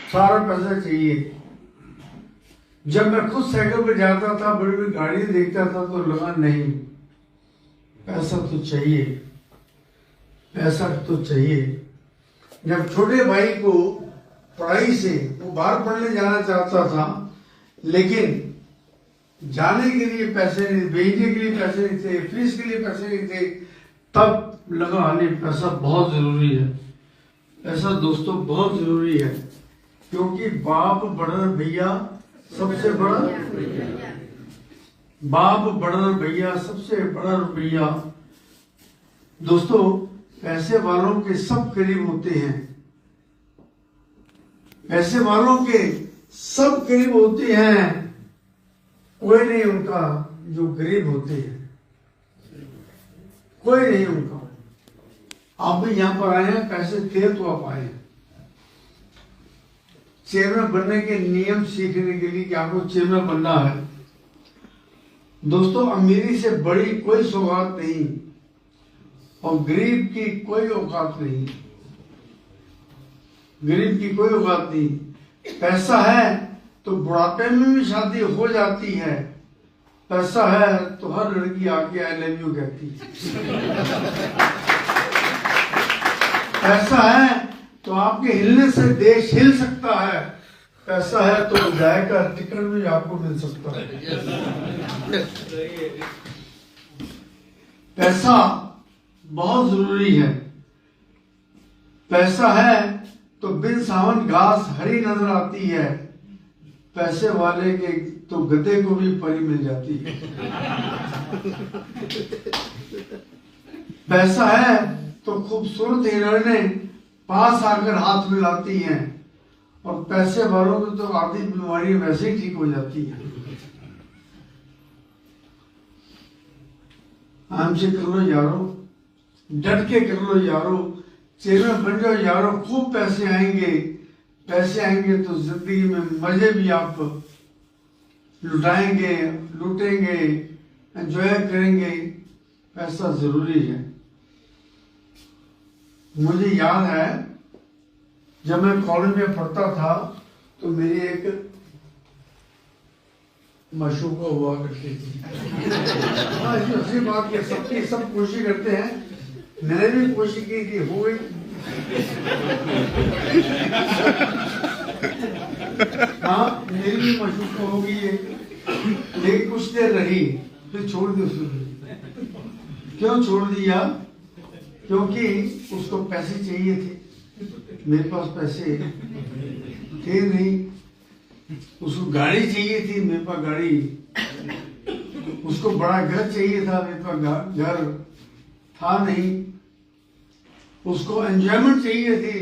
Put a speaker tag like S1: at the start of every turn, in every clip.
S1: सारा पैसा चाहिए। जब मैं खुद साइकिल पर जाता था, बड़ी बड़ी गाड़ी देखता था, तो लगा नहीं, पैसा तो चाहिए, पैसा तो चाहिए। जब छोटे भाई को पढ़ाई से, वो बाहर पढ़ने जाना चाहता था, लेकिन जाने के लिए पैसे नहीं, भेजने के लिए पैसे नहीं थे, फीस के लिए पैसे नहीं थे, तब लगा नहीं, पैसा बहुत जरूरी है। पैसा दोस्तों बहुत जरूरी है, क्योंकि बाप बड़ा भैया सबसे बड़ा, बाप बड़ा भैया सबसे बड़ा रुपया। दोस्तों, पैसे वालों के सब करीब होते हैं, पैसे वालों के सब करीब होते हैं, कोई नहीं उनका जो गरीब होते हैं, कोई नहीं उनका। आप भी यहां पर आए हैं, पैसे थे तो आप आए हैं चेयरमैन बनने के नियम सीखने के लिए कि आपको चेयरमैन बनना है। दोस्तों, अमीरी से बड़ी कोई सौगात नहीं और गरीब की कोई औकात नहीं, गरीब की कोई औकात नहीं। पैसा है तो बुढ़ापे में भी शादी हो जाती है, पैसा है तो हर लड़की आके आई लव यू कहती है। पैसा है तो आपके हिलने से देश हिल सकता है, पैसा है तो विधायक का टिकट भी आपको मिल सकता है। पैसा बहुत जरूरी है। पैसा है तो बिन सावन घास हरी नजर आती है, पैसे वाले के तो गधे को भी परी मिल जाती है। पैसा है तो खूबसूरत हिरणें पास आकर हाथ मिलाती हैं, और पैसे वालों की तो आधी बीमारी वैसे ही ठीक हो जाती है। हमसे कर लो यारो, डट के कर लो यारो, चेहरे बन जाओ यारो, खूब पैसे आएंगे। पैसे आएंगे तो जिंदगी में मजे भी आप लुटाएंगे, लूटेंगे, एंजॉय करेंगे। पैसा जरूरी है। मुझे याद है जब मैं कॉलेज में पढ़ता था तो मेरी एक मशूका हुआ करती थी। अच्छी बात है, सबकी सब कोशिश करते हैं, मैंने भी कोशिश की थी, हो गई। हाँ, मेरी भी मशूका हो गई है, लेकिन कुछ देर रही, फिर छोड़ दी उसने। क्यों छोड़ दिया? क्योंकि उसको पैसे चाहिए थे, मेरे पास पैसे थे नहीं। उसको गाड़ी चाहिए थी, मेरे पास गाड़ी। उसको बड़ा घर चाहिए था, मेरे पास घर था नहीं। उसको एंजॉयमेंट चाहिए थी,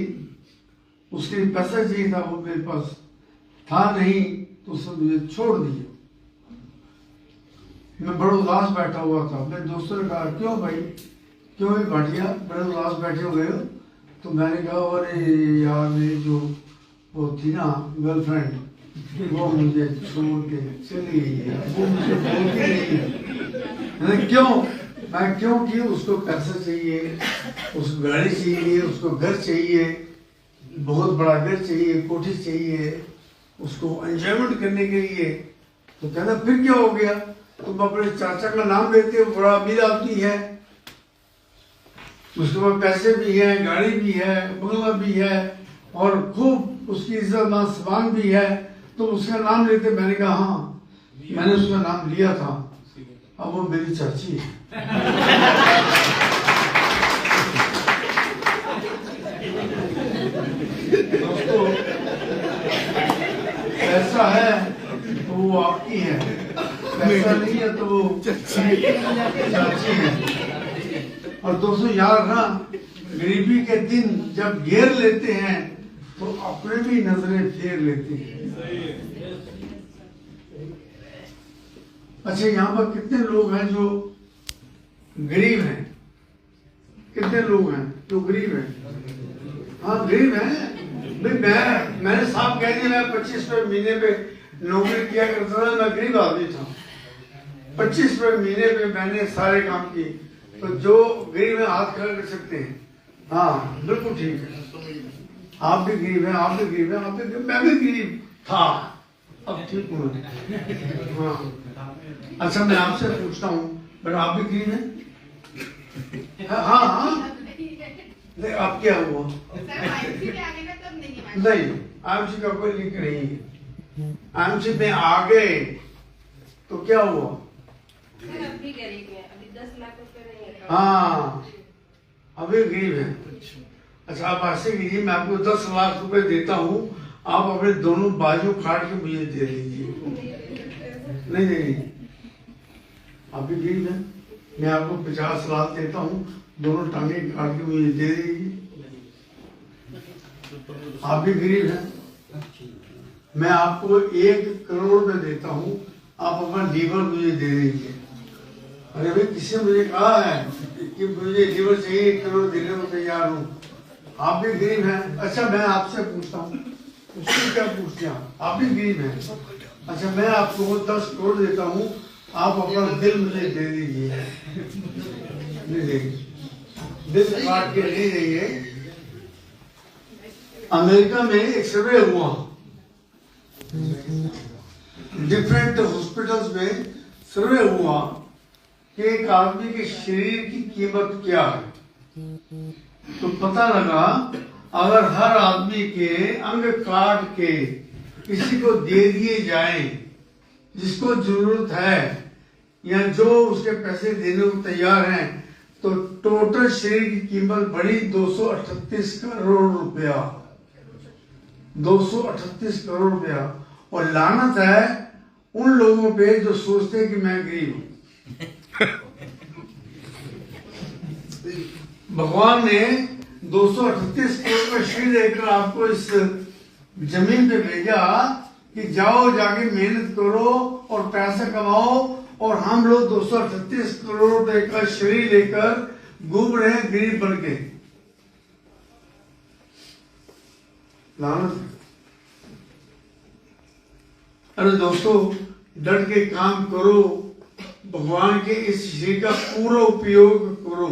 S1: उसके लिए पैसा चाहिए था, वो मेरे पास था नहीं, तो उसने मुझे छोड़ दिया। मैं बड़ा उदास बैठा हुआ था। मेरे दोस्तों ने कहा, क्यों भाई, क्यों भी भाटिया बड़े उदास बैठे हुए हो? तो मैंने कहा, अरे यार, मेरी जो वो थी ना गर्लफ्रेंड, वो मुझे छोड़ के चली गई है, वो मुझे बोलती नहीं है। क्यों? मैं क्योंकि उसको पैसा चाहिए, उसको गाड़ी चाहिए, उसको घर चाहिए, बहुत बड़ा घर चाहिए, कोठी चाहिए, उसको एंजॉयमेंट करने के लिए। तो कहना, फिर क्या हो गया? तुम अपने चाचा का नाम लेते हो, बड़ा अमीर आदमी है, उसके पास पैसे भी है, गाड़ी भी है, बंगला भी है, और खूब उसकी इज्जत मान सम्मान भी है, तो उसका नाम लेते। मैंने कहा, हाँ, मैंने उसका नाम लिया था, अब वो मेरी चाची है। दोस्तों, पैसा है तो वो आपकी है, पैसा नहीं है तो वो चाची है। और दोस्तों, याद रखना, गरीबी के दिन जब घेर लेते हैं तो अपने भी नजरें फेर लेते हैं। अच्छा, यहाँ पर कितने लोग हैं जो गरीब हैं? कितने लोग हैं जो गरीब हैं? हाँ, गरीब हैं। मैंने साफ कह दिया, मैं 25 रुपए महीने पे नौकरी किया करता था, मैं गरीब आदमी था। 25 रुपए महीने पे मैंने सारे काम किए। तो जो गरीब है हाथ खड़ा कर सकते हैं। हाँ, बिल्कुल ठीक है। आप भी गरीब हैं, आप भी गरीब हैं, आप भी गरीब, मैं भी गरीब था, अब ठीक हूँ। हाँ अच्छा, मैं आपसे पूछता हूँ, बेटा आप भी गरीब हैं? हाँ हाँ नहीं, अब क्या हुआ? नहीं, आईएमसी का कोई लिंक नहीं है। आईएमसी में आ गए तो क्या हुआ?
S2: अभी गरीब है, अभी 10 लाख रुपए नहीं है।
S1: हाँ अभी गरीब है। अच्छा आप ऐसे कीजिए, मैं आपको 10 लाख रुपए देता हूँ, आप अपने दोनों बाजू काट के मुझे दे दीजिए। नहीं नहीं, आप भी गरीब है, मैं आपको 50 लाख देता हूँ, दोनों टांगे काट के मुझे दे दीजिए। आप भी गरीब हैं, मैं आपको 1 करोड़ में देता हूँ, आप अपना लीवर मुझे दे दीजिए। अरे भाई किसी ने मुझे कहा है कि मुझे लीवर चाहिए, 1 करोड़ देने को तैयार हूँ। आप भी गरीब हैं। अच्छा मैं आपसे पूछता हूँ, उसको क्या पूछते हैं? आप भी गरीब हैं। अच्छा मैं आपको 10 करोड़ देता हूँ, आप अपना दिल मुझे दे दीजिए। नहीं देंगे, दिल काट के नहीं देंगे। अमेरिका में एक सर्वे हुआ, डिफरेंट हॉस्पिटल्स में सर्वे हुआ कि एक आदमी के शरीर की कीमत क्या है। तो पता लगा अगर हर आदमी के अंग काट के किसी को दे दिए जाएं, जिसको जरूरत है या जो उसके पैसे देने को तैयार हैं, तो टोटल शरीर की कीमत बढ़ी 238 करोड़ रुपया। 238 करोड़ रुपया। और लानत है उन लोगों पे जो सोचते हैं कि मैं गरीब हूं। भगवान ने 238 करोड़ का शरीर देकर आपको इस जमीन पे भेजा कि जाओ जाके मेहनत करो और पैसा कमाओ, और हम लोग 238 करोड़ रुपए का शरीर लेकर घूम रहे हैं गरीब बन के। लानत। अरे दोस्तों डट के काम करो, भगवान के इस शरीर का पूरा उपयोग करो।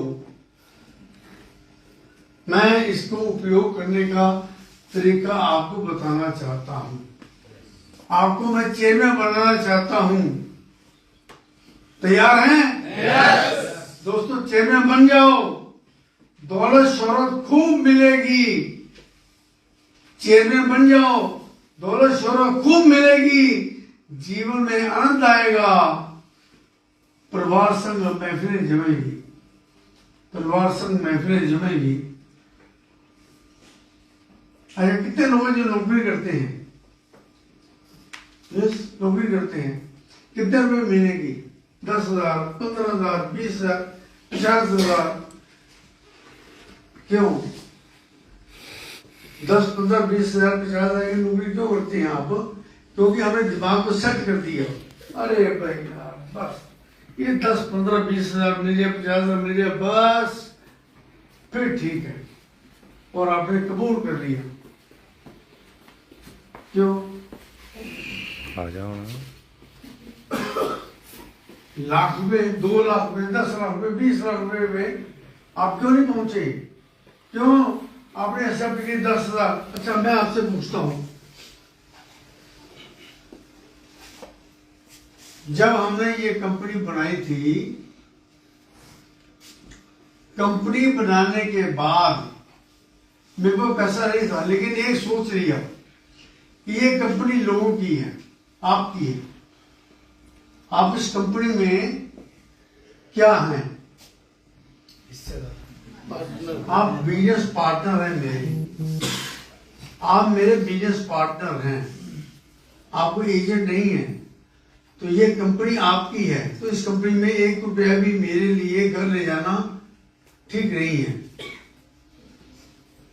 S1: मैं इसको उपयोग करने का तरीका आपको बताना चाहता हूं। आपको मैं चेयरमैन बनाना चाहता हूं। तैयार हैं? yes! दोस्तों चेयरमैन बन जाओ, दौलत शोहरत खूब मिलेगी। चेयरमैन बन जाओ, दौलत शोहरत खूब मिलेगी, जीवन में आनंद आएगा, परिवार संग महफिलें जमेगी, परिवार संग महफिलें जमेगी। अच्छा कितने लोग जो नौकरी करते हैं? यस, नौकरी करते हैं, कितने रुपए महीने की? 10,000, 15,000, 20,000, 50,000। क्यों 10, 15, 20,000, 50,000 की नौकरी क्यों करते हैं आप? क्योंकि हमने दिमाग को सेट कर दिया। अरे भाई यार बस ये 10, 15, 20,000 मिल जाए, 50,000 मिल जाए, बस फिर ठीक है, और आपने कबूल कर लिया। क्यों?
S3: आ जाओ ना।
S1: लाख रुपए, 2 लाख रुपए, 10 लाख रुपए, 20 लाख रुपए में आप क्यों नहीं पहुंचे? क्यों आपने ऐसा कि 10,000? अच्छा मैं आपसे पूछता हूं, जब हमने ये कंपनी बनाई थी, कंपनी बनाने के बाद मेरे को पैसा नहीं था, लेकिन एक सोच लिया कि ये कंपनी लोगों की है, आपकी है। आप इस कंपनी में क्या हैं? आप बिजनेस पार्टनर हैं मेरे, आप मेरे बिजनेस पार्टनर हैं, आप कोई एजेंट नहीं है। तो ये कंपनी आपकी है, तो इस कंपनी में 1 रुपया भी मेरे लिए घर ले जाना ठीक नहीं है।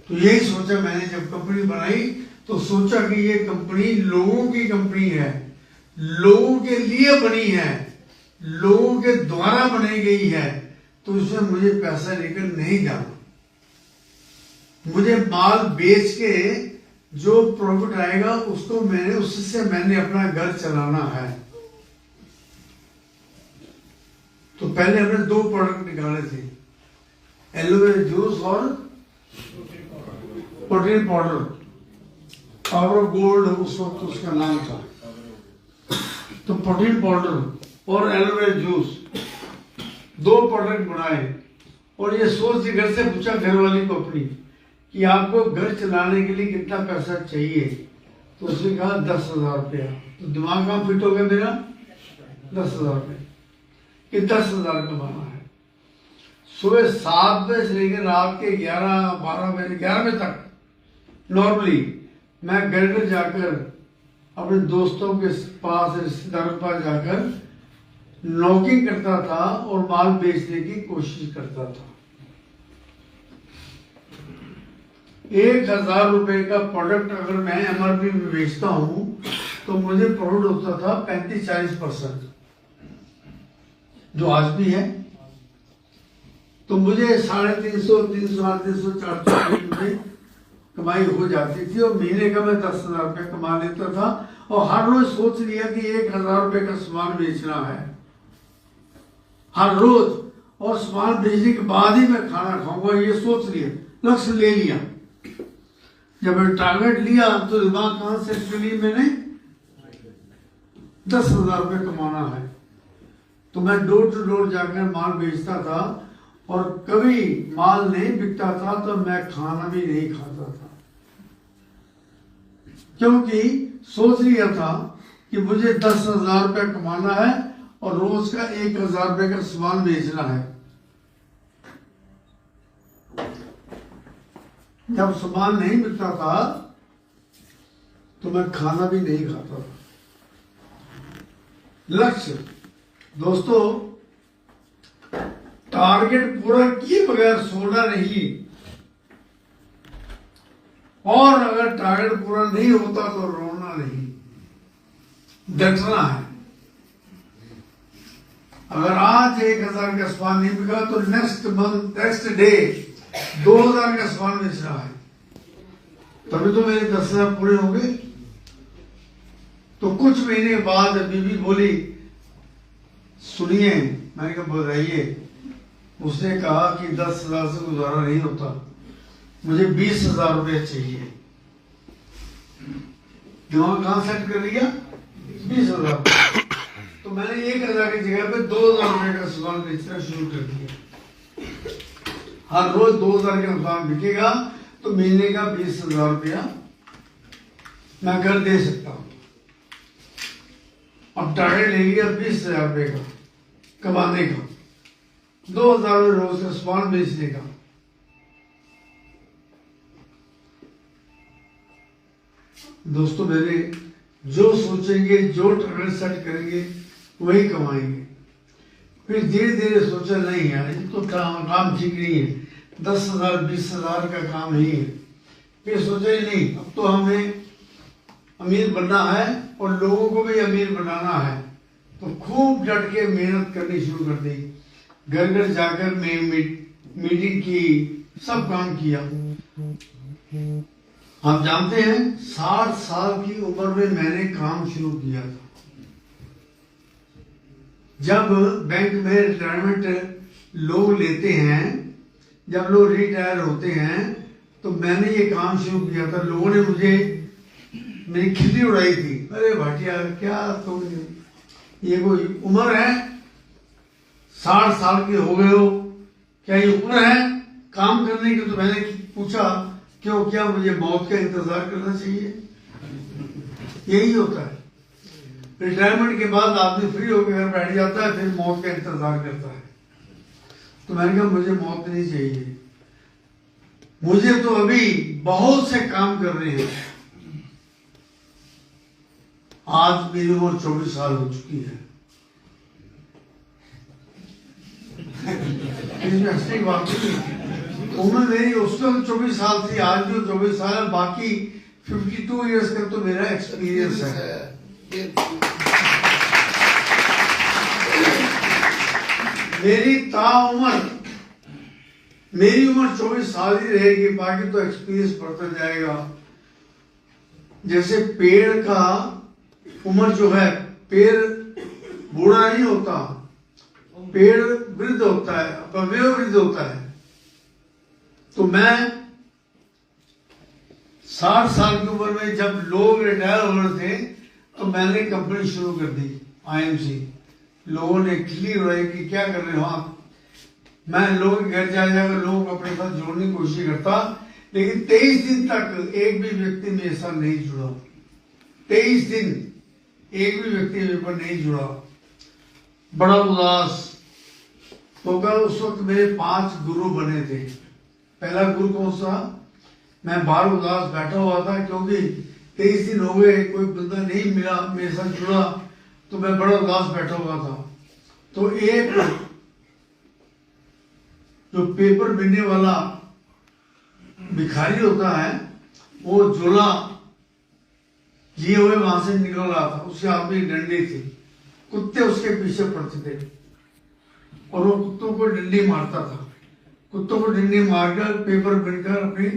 S1: तो यही सोचा मैंने, जब कंपनी बनाई तो सोचा कि ये कंपनी लोगों की कंपनी है, लोगों के लिए बनी है, लोगों के द्वारा बनाई गई है, तो उसमें मुझे पैसा लेकर नहीं जाना। मुझे माल बेच के जो प्रॉफिट आएगा उसको उससे मैंने अपना घर चलाना है। तो पहले हमने 2 प्रोडक्ट निकाले थे, एलोवेरा जूस और protein powder, power of gold उस वक्त उसका नाम था। तो प्रोटीन पाउडर और एलोवेरा जूस 2 प्रोडक्ट बनाए और ये सोच के घर से पूछा घर वाली को अपनी कि आपको घर चलाने के लिए कितना पैसा चाहिए। तो उसने कहा 10,000 रुपया। तो दिमाग कहाँ फिट हो गया मेरा, 10,000 रुपये कि 10,000 कमाना है। सुबह 7 बजे से लेकर रात के 11-12 बजे 11 बजे तक नॉर्मली मैं घर घर जाकर अपने दोस्तों के पास, रिश्तेदारों के पास जाकर नॉकिंग करता था और माल बेचने की कोशिश करता था। 1,000 रुपए का प्रोडक्ट अगर मैं एमआरपी में बेचता हूं तो मुझे प्रॉफिट होता था 35-40%, जो आज भी है। तो मुझे 350, 300, 400 कमाई हो जाती थी और महीने का मैं 10,000 रुपये कमा लेता था। और हर रोज सोच लिया कि 1,000 रुपये का सामान बेचना है हर रोज, और सामान बेचने के बाद ही मैं खाना खाऊंगा, ये सोच लिया, लक्ष्य ले लिया। जब मैं टारगेट लिया तो दिमाग कहां से चली, मैंने 10,000 रुपये कमाना है। तो मैं डोर टू डोर जाकर माल बेचता था और कभी माल नहीं बिकता था तो मैं खाना भी नहीं खाता था, क्योंकि सोच लिया था कि मुझे 10,000 रुपये कमाना है और रोज का 1,000 रुपये का सामान बेचना है। जब सामान नहीं बिकता था तो मैं खाना भी नहीं खाता था। लक्ष्य दोस्तों, टारगेट पूरा किए बगैर सोना नहीं, और अगर टारगेट पूरा नहीं होता तो रोना नहीं, डटना है। अगर आज 1,000 का सामान नहीं बिका तो नेक्स्ट मंथ, नेक्स्ट डे 2,000 का सामान बेचना है, तभी तो मेरे 10,000 पूरे हो गए। तो कुछ महीने बाद बीबी बोली, सुनिए, मैंने कहा बताइए। उसने कहा कि 10,000 से गुजारा नहीं होता, मुझे 20,000 रुपये चाहिए। दिमाग कहां सेट कर लिया, 20,000। तो मैंने 1,000 की जगह पे 2,000 रुपये का सामान बेचना शुरू कर दिया। हर रोज 2,000 का सामान बिकेगा तो महीने का 20,000 रुपया मैं घर दे सकता हूं। अब टारगेट ले लिया 20,000 रुपये का कमाने का, 2,000 में रोज का सामान बेचने का। दोस्तों मेरे, जो सोचेंगे, जो टारगेट सेट करेंगे वही कमाएंगे। फिर धीरे धीरे सोचा नहीं यार, ये तो काम ठीक नहीं है, 10,000 20,000 का काम नहीं है। फिर सोचा ही नहीं, अब तो हमें अमीर बनना है और लोगों को भी अमीर बनाना है। तो खूब डट के मेहनत करनी शुरू कर दी। घर घर जाकर मीटिंग की, सब काम किया। आप जानते हैं 60 साल की उम्र में मैंने काम शुरू किया था। जब बैंक में रिटायरमेंट लोग लेते हैं, जब लोग रिटायर होते हैं, तो मैंने ये काम शुरू किया था। लोगों ने मुझे मेरी खिल्ली उड़ाई थी, अरे भाटिया क्या तुम, ये कोई उम्र है, 60 साल के हो गए हो, क्या ये उम्र है काम करने की? तो मैंने पूछा क्यों, क्या मुझे मौत का इंतजार करना चाहिए? यही होता है, रिटायरमेंट के बाद आदमी फ्री होकर घर बैठ जाता है, फिर मौत का इंतजार करता है। तो मैंने कहा मुझे मौत नहीं चाहिए, मुझे तो अभी बहुत से काम कर रहे हैं। आज मेरी उम्र 24 साल हो चुकी है। इसमें हंसने की बात नहीं, उम्र मेरी उस वक्त 24 साल थी, आज जो 24 साल है, बाकी 52 इयर्स का तो मेरा एक्सपीरियंस है। मेरी मेरी उम्र 24 साल ही रहेगी, बाकी तो एक्सपीरियंस बढ़ता जाएगा। जैसे पेड़ का उम्र जो है, पेड़ बूढ़ा नहीं होता, पेड़ वृद्ध होता है, वयोवृद्ध होता है। तो मैं 60 साल की उम्र में जब लोग रिटायर हो रहे थे तो मैंने कंपनी शुरू कर दी आईएमसी। लोगों ने खिल्ली उड़ाई कि क्या कर रहे हो आप। मैं लोगों के घर जा जाकर लोगों को अपने साथ जोड़ने की कोशिश करता, लेकिन 23 दिन तक एक भी व्यक्ति मेरे साथ नहीं जुड़ा। 23 दिन एक भी व्यक्ति मेरे पर नहीं जुड़ा। बड़ा उदास होगा। उस वक्त मेरे 5 गुरु बने थे। पहला गुरु कौन सा? मैं बाहर उदास बैठा हुआ था क्योंकि 23 दिन हो गए, कोई बंदा नहीं मिला मेरे साथ जुड़ा, तो मैं बड़ा उदास बैठा हुआ था। तो एक जो पेपर बिनने वाला भिखारी होता है, वो झोला लिए हुए वहां से निकल रहा था। उसके हाथ में डंडी थी, कुत्ते उसके पीछे पड़ते थे और वो कुत्तों को डंडी मारता था। कुत्तों को डंडी मारकर पेपर बिनकर अपनी